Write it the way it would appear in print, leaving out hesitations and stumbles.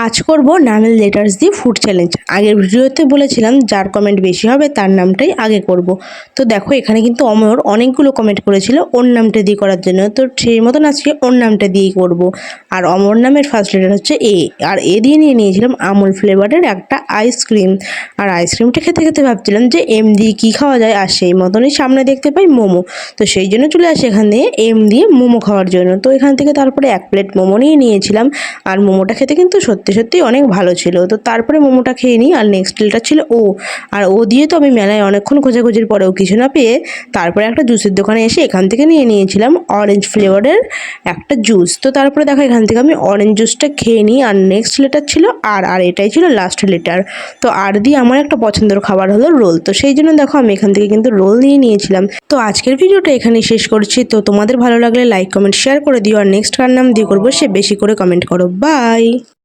আজ করব নামেল লেটার্স দিয়ে ফুড চ্যালেঞ্জ। আগের ভিডিওতে বলেছিলাম যার কমেন্ট বেশি হবে তার নামটাই আগে করব। তো দেখো এখানে কিন্তু অমর অনেকগুলো কমেন্ট করেছিল ওর নামটা দিয়ে করার জন্য, তো সেই মতন আজকে ওর নামটা দিয়েই করব। আর অমর নামের ফার্স্ট লেটার হচ্ছে এ, আর এ দিয়ে নিয়ে নিয়েছিলাম আমুল ফ্লেভারের একটা আইসক্রিম। আর আইসক্রিমটা খেতে খেতে ভাবছিলাম যে এম দিয়ে কী খাওয়া যায়, আর সেই মতনই সামনে দেখতে পাই মোমো। তো সেই জন্য চলে আসি এখান দিয়ে এম দিয়ে মোমো খাওয়ার জন্য। তো এখান থেকে তারপরে 1 প্লেট মোমো নিয়ে নিয়েছিলাম। আর মোমোটা খেতে কিন্তু সত্যি সত্যি অনেক ভালো ছিল। তো তারপরে মোমোটা খেয়ে নিই। আর নেক্সট লেটার ছিল ও, আর ও দিয়ে তো আমি মেলায় অনেকক্ষণ খোঁজাখুঁজির পরেও কিছু না পেয়ে তারপরে একটা জুসের দোকানে এসে এখান থেকে নিয়ে নিয়েছিলাম অরেঞ্জ ফ্লেভারের একটা জুস। তো তারপরে দেখো এখান থেকে আমি অরেঞ্জ জুসটা খেয়ে নিই। আর নেক্সট লেটার ছিল আর এটাই ছিল লাস্ট লেটার। তো আর দিয়ে আমার একটা পছন্দের খাবার হলো রোল। তো সেই জন্য দেখো আমি এখান থেকে কিন্তু রোল নিয়ে নিয়েছিলাম। তো আজকের ভিডিওটা এখানেই শেষ করছি। তো তোমাদের ভালো লাগলে লাইক কমেন্ট শেয়ার করে দিও। আর নেক্সট কার নাম দিয়ে করবো সে বেশি করে কমেন্ট করো। বাই।